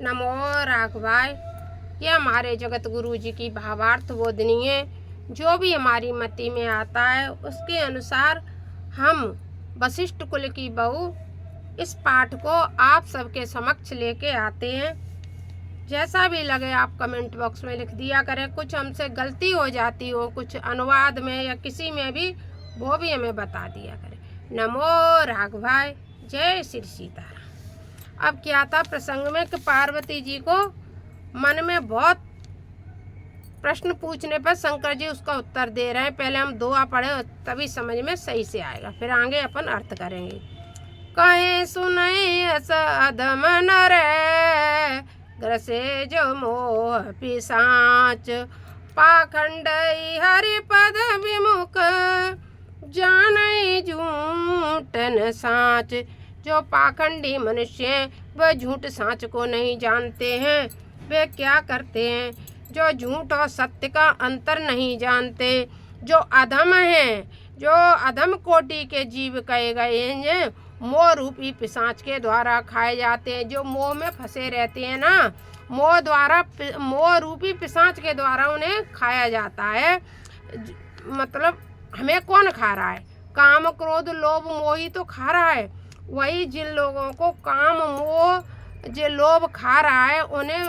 नमो राघवाय। ये हमारे जगत गुरु जी की भावार्थ बोधनी है। जो भी हमारी मति में आता है उसके अनुसार हम वशिष्ठ कुल की बहू इस पाठ को आप सबके समक्ष लेके आते हैं। जैसा भी लगे आप कमेंट बॉक्स में लिख दिया करें। कुछ हमसे गलती हो जाती हो कुछ अनुवाद में या किसी में भी, वो भी हमें बता दिया करें। नमो राघवाय। जय श्री सीताराम। अब क्या था प्रसंग में कि पार्वती जी को मन में बहुत प्रश्न पूछने पर शंकर जी उसका उत्तर दे रहे हैं। पहले हम दुआ पढ़े तभी समझ में सही से आएगा, फिर आगे अपन अर्थ करेंगे। कहे सुनई अस अधम नर ग्रसे जो मोह पिशाच पाखंडई हरिपद विमुख जानई झूठन साच। जो पाखंडी मनुष्य हैं वह झूठ साँच को नहीं जानते हैं। वे क्या करते हैं? जो झूठ और सत्य का अंतर नहीं जानते। जो अधम हैं, जो अधम कोटि के जीव कहे गए हैं, मोह रूपी पिशाच के द्वारा खाए जाते हैं। जो मोह में फंसे रहते हैं ना, मोह रूपी पिशाच के द्वारा उन्हें खाया जाता है। मतलब हमें कौन खा रहा है? काम क्रोध लोभ मोह ही तो खा रहा है। वही जिन लोगों को काम मोह जो लोभ खा रहा है, उन्हें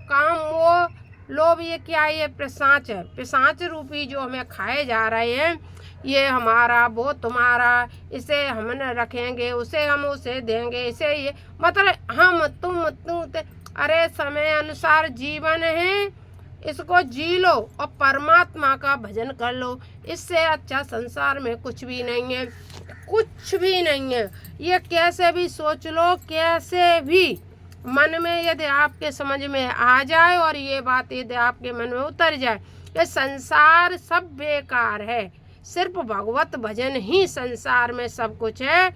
काम मोह लोभ ये क्या है? ये पिशाच है। पिशाच रूपी जो हमें खाए जा रहे हैं, ये हमारा वो तुम्हारा, इसे हम न रखेंगे, उसे हम उसे देंगे, इसे ये मतलब हम तुम अरे समय अनुसार जीवन है, इसको जी लो और परमात्मा का भजन कर लो। इससे अच्छा संसार में कुछ भी नहीं है, कुछ भी नहीं है। ये कैसे भी सोच लो, कैसे भी मन में यदि आपके समझ में आ जाए और ये बात यदि आपके मन में उतर जाए, ये संसार सब बेकार है। सिर्फ भगवत भजन ही संसार में सब कुछ है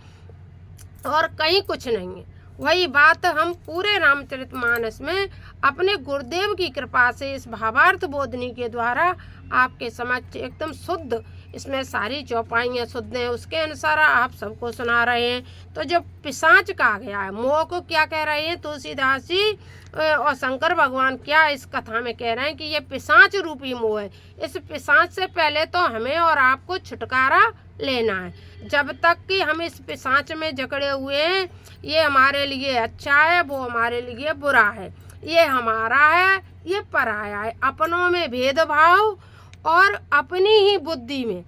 और कहीं कुछ नहीं है। वही बात हम पूरे रामचरितमानस में अपने गुरुदेव की कृपा से इस भावार्थ बोधनी के द्वारा आपके समक्ष एकदम शुद्ध, इसमें सारी चौपाइयाँ शुद्ध हैं, उसके अनुसार आप सबको सुना रहे हैं। तो जब पिशाच कहा गया है, मोह को क्या कह रहे हैं तुलसीदास जी और शंकर भगवान क्या इस कथा में कह रहे हैं कि ये पिशाच रूपी मोह है। इस पिशाच से पहले तो हमें और आपको छुटकारा लेना है। जब तक कि हम इस पिशाच में जकड़े हुए हैं, ये हमारे लिए अच्छा है, वो हमारे लिए बुरा है, ये हमारा है, ये पराया है। अपनों में भेदभाव और अपनी ही बुद्धि में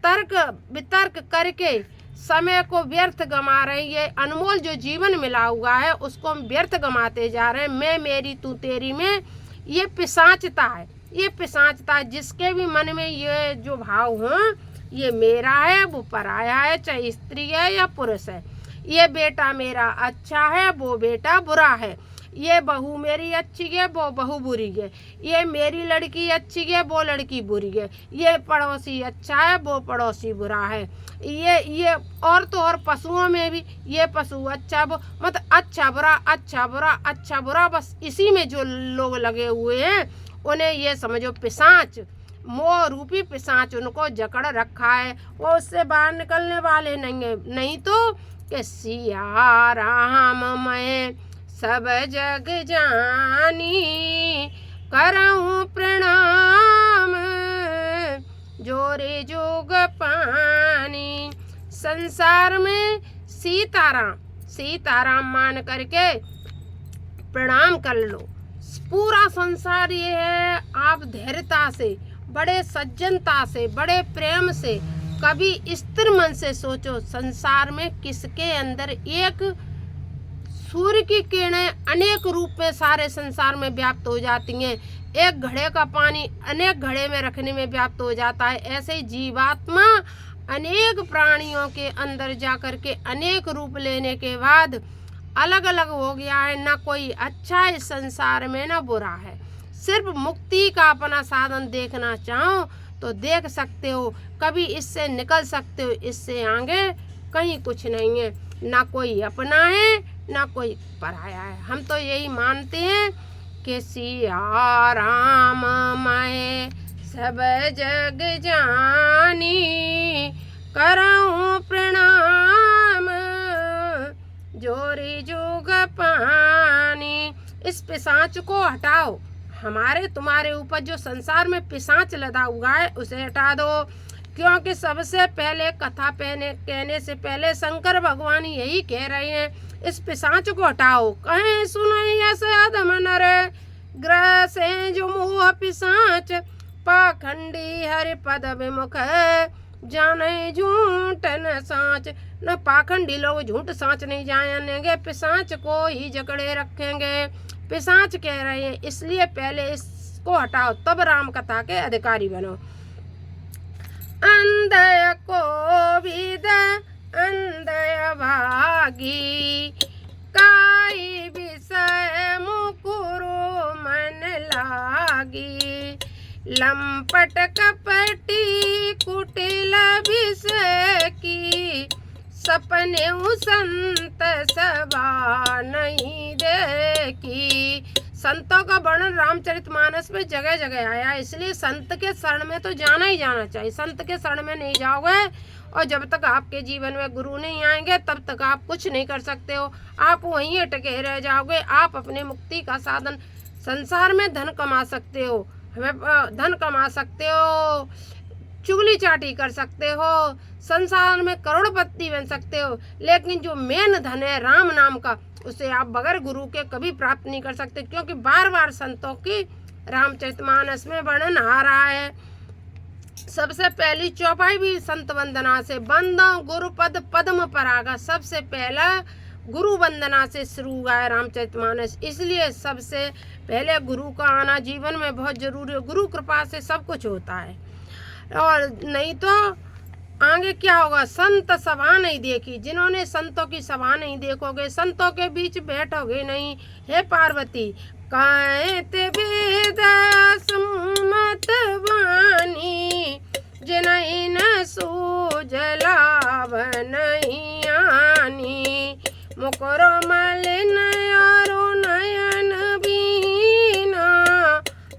तर्क वितर्क करके समय को व्यर्थ गमा रहे हैं। ये अनमोल जो जीवन मिला हुआ है उसको हम व्यर्थ गमाते जा रहे हैं। मैं मेरी तू तेरी में ये पिशाचता है। ये पिशाचता है। जिसके भी मन में ये जो भाव हों, ये मेरा है, वो पराया है, चाहे स्त्री है या पुरुष है। ये बेटा मेरा अच्छा है, वो बेटा बुरा है। ये बहू मेरी अच्छी है, वो बहू बुरी है। ये मेरी लड़की अच्छी है, वो लड़की बुरी है। ये पड़ोसी अच्छा है, वो पड़ोसी बुरा है। ये और तो और पशुओं में भी ये पशु अच्छा, वो मतलब अच्छा बुरा अच्छा बुरा अच्छा बुरा, बस इसी में जो लोग लगे हुए हैं उन्हें ये समझो पिशाच, मोह रूपी पिशाच उनको जकड़ रखा है। वो उससे बाहर निकलने वाले नहीं है। नहीं तो कि सिया राम मैं सब जग जानी करऊं प्रणाम जोरे जोग पानी। संसार में सीताराम मान करके प्रणाम कर लो। पूरा संसार ये है, आप धैर्यता से, बड़े सज्जनता से, बड़े प्रेम से, कभी स्थिर मन से सोचो। संसार में किसके अंदर एक सूर्य की किरणें अनेक रूप में सारे संसार में व्याप्त हो जाती हैं। एक घड़े का पानी अनेक घड़े में रखने में व्याप्त हो जाता है। ऐसे ही जीवात्मा अनेक प्राणियों के अंदर जाकर के अनेक रूप लेने के बाद अलग अलग हो गया है। ना कोई अच्छा है इस संसार में, ना बुरा है। सिर्फ मुक्ति का अपना साधन देखना चाहो तो देख सकते हो, कभी इससे निकल सकते हो। इससे आगे कहीं कुछ नहीं है। ना कोई अपना है, ना कोई पराया है। हम तो यही मानते हैं कि सिया राम मैं सब जग जानी करऊं प्रणाम जोरी जोग पानी। इस पिशाच को हटाओ। हमारे तुम्हारे ऊपर जो संसार में पिशाच लदा हुआ है उसे हटा दो। क्योंकि सबसे पहले कथा कहने से पहले शंकर भगवान यही कह रहे हैं, इस पिशाच को हटाओ। कहें सुनई ऐसे अधम नर, ग्रह से जो मोह पिशाच, पाखंडी हरि पद विमुख, जाने झूठ न साँच। न पाखंडी लोग झूठ साँच नहीं जानेंगे, पिशाच को ही जकड़े रखेंगे। पिशाच कह रहे हैं, इसलिए पहले इसको हटाओ, तब राम कथा के अधिकारी बनो। अंधय को विद अंधय भागी, काई विषय मुकुरु मन लागी। लंपट कपटी कुटिल विषय की, सपने संत सभा नहीं देखी। संतों का वर्णन रामचरितमानस में जगह जगह आया, इसलिए संत के शरण में तो जाना ही जाना चाहिए। संत के शरण में नहीं जाओगे और जब तक आपके जीवन में गुरु नहीं आएंगे तब तक आप कुछ नहीं कर सकते हो, आप वहीं अटके रह जाओगे। आप अपने मुक्ति का साधन, संसार में धन कमा सकते हो, धन कमा सकते हो, चुगली चाटी कर सकते हो, संसार में करोड़पति बन सकते हो, लेकिन जो मेन धन है राम नाम का, उसे आप बगैर गुरु के कभी प्राप्त नहीं कर सकते। क्योंकि बार बार संतों की रामचरितमानस में वर्णन आ रहा है। सबसे पहली चौपाई भी संत वंदना से, बंदो गुरुपद पद्म परागा। सबसे पहला गुरु वंदना से शुरू हुआ है रामचरितमानस, इसलिए सबसे पहले गुरु का आना जीवन में बहुत जरूरी है। गुरु कृपा से सब कुछ होता है, और नहीं तो आगे क्या होगा। संत सभा नहीं देखी, जिन्होंने संतों की सभा नहीं देखोगे, संतों के बीच बैठोगे नहीं। हे पार्वती, कहत वेद सुमत वाणी, जिन्हीं न सूझ लाभ नहीं आनी। मुकुर मलिन और नयन बीना,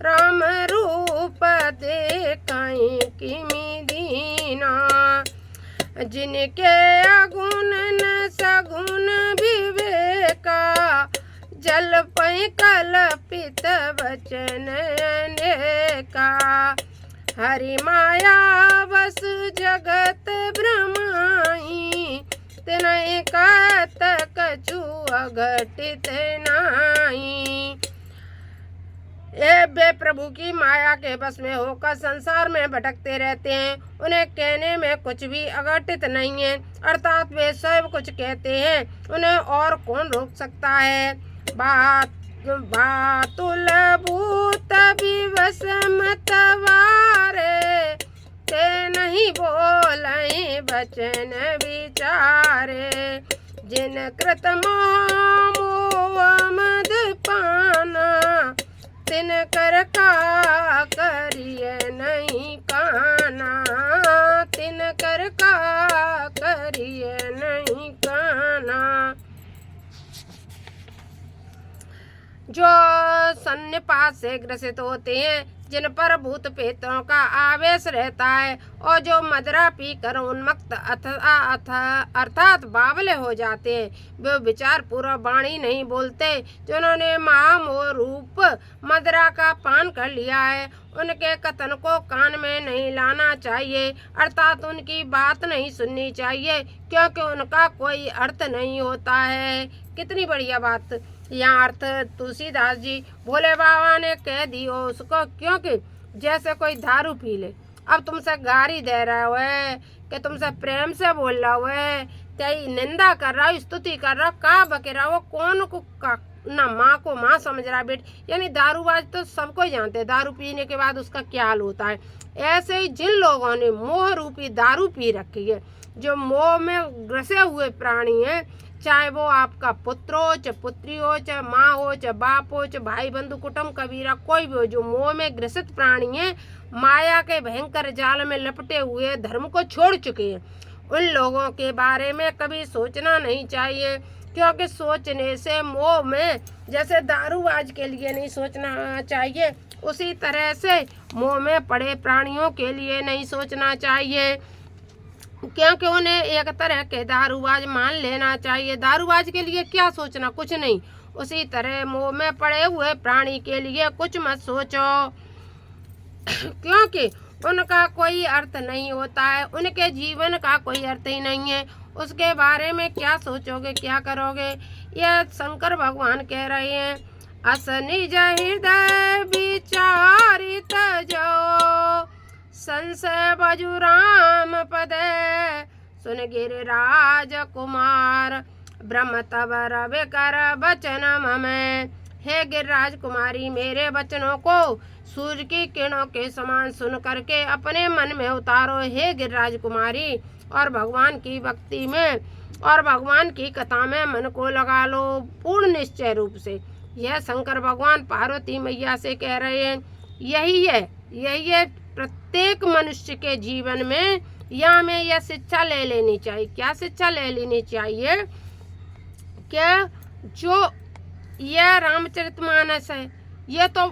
राम रूप देखई किमि दीना। जिनके अगुण न सगुण विवेका, जल पै कल्पित वचन अनेका। हरि माया बस जगत भ्रमाई, तिनहि कहत कछु अघटित नाई। ये वे प्रभु की माया के बस में होकर संसार में भटकते रहते हैं, उन्हें कहने में कुछ भी अघटित नहीं है, अर्थात वे सब कुछ कहते हैं, उन्हें और कौन रोक सकता है। बातुल भूत विवश मतवारे, ते नहीं बोले वचन विचारे। जिन कृत मोह मद पाना, तिन कर का करिए नहीं काना। तिन कर का करिए नहीं काना। जो सन्निपात से ग्रसित होते हैं, जिन पर भूत प्रेतों का आवेश रहता है, और जो मदरा पीकर उन्मत्त अर्थात बावले हो जाते हैं, वे विचार पूर्वक वाणी नहीं बोलते। जिन्होंने महामोह रूप मदरा का पान कर लिया है, उनके कथन को कान में नहीं लाना चाहिए, अर्थात उनकी बात नहीं सुननी चाहिए, क्योंकि उनका कोई अर्थ नहीं होता है। कितनी बढ़िया बात। यहाँ अर्थ तुलसीदास जी भोले बाबा ने कह दियो उसको, क्योंकि जैसे कोई दारू पी ले, अब तुमसे गाली दे रहा है कि तुमसे प्रेम से बोल रहा है, तेरी निंदा कर रहा, स्तुति कर रहा, का बके रहा, वो कौन को ना माँ को माँ समझ रहा बेट। यानी दारूबाज तो सबको जानते हैं, दारू पीने के बाद उसका क्या हाल होता है। ऐसे ही जिन लोगों ने मोह रूपी दारू पी रखी है, जो मोह में ग्रसे हुए प्राणी हैं, चाहे वो आपका पुत्र हो, चाहे पुत्री हो, चाहे माँ हो, चाहे बाप हो, चाहे भाई बंधु कुटुंब कबीरा, कोई भी हो, जो मोह में ग्रसित प्राणी है, माया के भयंकर जाल में लपटे हुए धर्म को छोड़ चुके हैं, उन लोगों के बारे में कभी सोचना नहीं चाहिए। क्योंकि सोचने से मोह में, जैसे दारूबाज के लिए नहीं सोचना चाहिए, उसी तरह से मोह में पड़े प्राणियों के लिए नहीं सोचना चाहिए, क्योंकि उन्हें एक तरह के दारूबाज मान लेना चाहिए। दारूबाज के लिए क्या सोचना, कुछ नहीं, उसी तरह मोह में पड़े हुए प्राणी के लिए कुछ मत सोचो, क्योंकि उनका कोई अर्थ नहीं होता है, उनके जीवन का कोई अर्थ ही नहीं है। उसके बारे में क्या सोचोगे, क्या करोगे? यह शंकर भगवान कह रहे हैं, अस निज हृदय विचारित जो संशय बजु राम पद सुन गिरिराज कुमार ब्रह्म तब रवि कर बचन ममें। हे गिरिराज कुमारी, मेरे वचनों को सूर्य की किरणों के समान सुन करके अपने मन में उतारो हे गिरिराज कुमारी, और भगवान की भक्ति में और भगवान की कथा में मन को लगा लो पूर्ण निश्चय रूप से। यह शंकर भगवान पार्वती मैया से कह रहे हैं। यही है प्रत्येक मनुष्य के जीवन में या हमें यह शिक्षा ले लेनी चाहिए। क्या शिक्षा ले लेनी चाहिए? क्या जो यह रामचरितमानस है, यह तो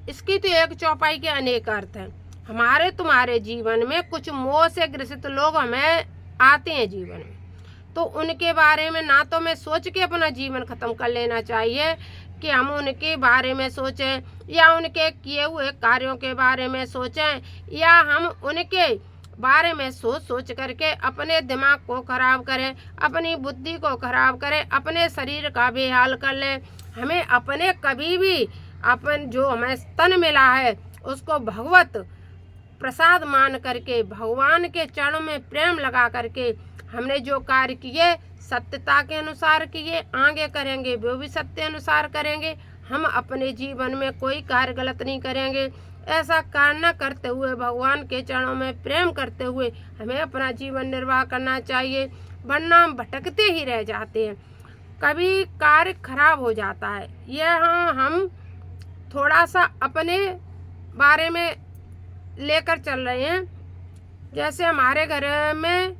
इसकी तो एक चौपाई के अनेक अर्थ हैं। हमारे तुम्हारे जीवन में कुछ मोह से ग्रसित लोग हमें आते हैं जीवन में, तो उनके बारे में ना तो मैं सोच के अपना जीवन खत्म कर लेना चाहिए कि हम उनके बारे में सोचें या उनके किए हुए कार्यों के बारे में सोचें, या हम उनके बारे में सोच करके अपने दिमाग को खराब करें, अपनी बुद्धि को खराब करें, अपने शरीर का भी हाल कर लें। हमें अपने कभी भी अपन जो हमें तन मिला है उसको भगवत प्रसाद मान करके, भगवान के चरणों में प्रेम लगा करके हमने जो कार्य किए सत्यता के अनुसार किए, आगे करेंगे वो भी सत्य अनुसार करेंगे। हम अपने जीवन में कोई कार्य गलत नहीं करेंगे। ऐसा कार्य न करते हुए भगवान के चरणों में प्रेम करते हुए हमें अपना जीवन निर्वाह करना चाहिए, वरना हम भटकते ही रह जाते हैं, कभी कार्य खराब हो जाता है। यह हम थोड़ा सा अपने बारे में लेकर चल रहे हैं। जैसे हमारे घर में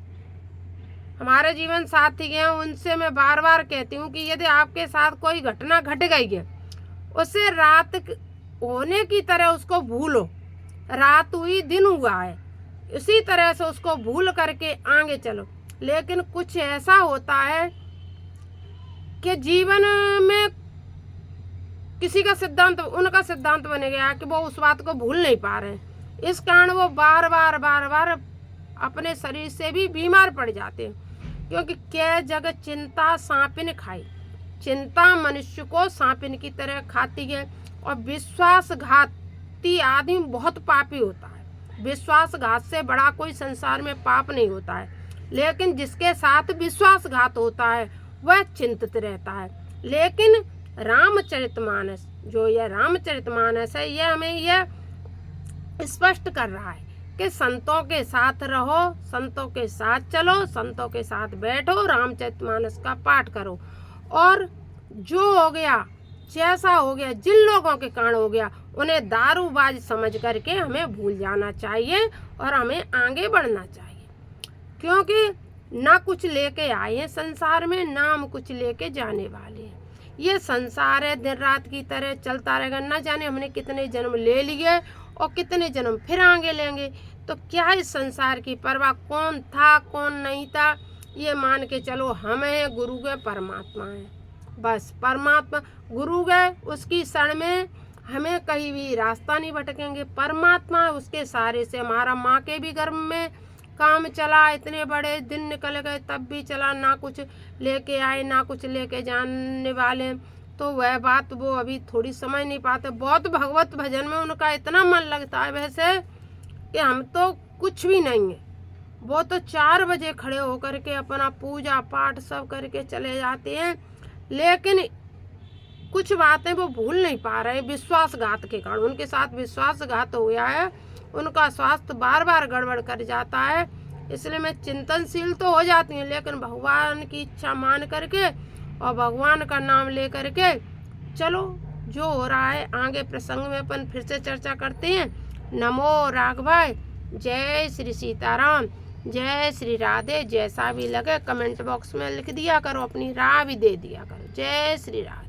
हमारे जीवन साथी हैं, उनसे मैं बार बार कहती हूँ कि यदि आपके साथ कोई घटना घट गई है, उसे रात होने की तरह उसको भूलो। रात हुई दिन हुआ है, इसी तरह से उसको भूल करके आगे चलो। लेकिन कुछ ऐसा होता है कि जीवन में किसी का सिद्धांत, उनका सिद्धांत बन गया कि वो उस बात को भूल नहीं पा रहे हैं। इस कारण वो बार बार अपने शरीर से भी बीमार पड़ जाते हैं, क्योंकि क्या जगत चिंता सांपिन खाई। चिंता मनुष्य को सांपिन की तरह खाती है, और विश्वासघाती आदमी बहुत पापी होता है। विश्वासघात से बड़ा कोई संसार में पाप नहीं होता है, लेकिन जिसके साथ विश्वासघात होता है वह चिंतित रहता है। लेकिन रामचरितमानस, जो यह रामचरितमानस है, यह हमें यह स्पष्ट कर रहा है कि संतों के साथ रहो, संतों के साथ चलो, संतों के साथ बैठो, रामचरितमानस का पाठ करो, और जो हो गया, जैसा हो गया, जिन लोगों के कारण हो गया, उन्हें दारूबाज समझ करके हमें भूल जाना चाहिए और हमें आगे बढ़ना चाहिए। क्योंकि ना कुछ लेके आए हैं संसार में, ना हम कुछ लेके जाने वाले हैं। ये संसार है, दिन रात की तरह चलता रहेगा। ना जाने हमने कितने जन्म ले लिए और कितने जन्म फिर आगे लेंगे। तो क्या इस संसार की परवाह? कौन था कौन नहीं था, ये मान के चलो हम हैं, गुरु गए, परमात्मा है। बस परमात्मा गुरु गए, उसकी शरण में हमें कहीं भी रास्ता नहीं भटकेंगे। परमात्मा उसके सहारे से हमारा माँ के भी गर्भ में काम चला, इतने बड़े दिन निकल गए तब भी चला, ना कुछ लेके आए ना कुछ लेके जाने वाले। तो वह बात वो अभी थोड़ी समझ नहीं पाते। बहुत भगवत भजन में उनका इतना मन लगता है वैसे कि हम तो कुछ भी नहीं है। वो तो 4 बजे खड़े होकर के अपना पूजा पाठ सब करके चले जाते हैं, लेकिन कुछ बातें वो भूल नहीं पा रहे विश्वासघात के कारण। उनके साथ विश्वासघात हो गया है, उनका स्वास्थ्य बार बार गड़बड़ कर जाता है। इसलिए मैं चिंतनशील तो हो जाती हूँ, लेकिन भगवान की इच्छा मान करके और भगवान का नाम ले करके चलो। जो हो रहा है आगे प्रसंग में अपन फिर से चर्चा करते हैं। नमो राघवाय। जय श्री सीताराम, जय श्री राधे। जैसा भी लगे कमेंट बॉक्स में लिख दिया करो, अपनी राय भी दे दिया करो। जय श्री राधे।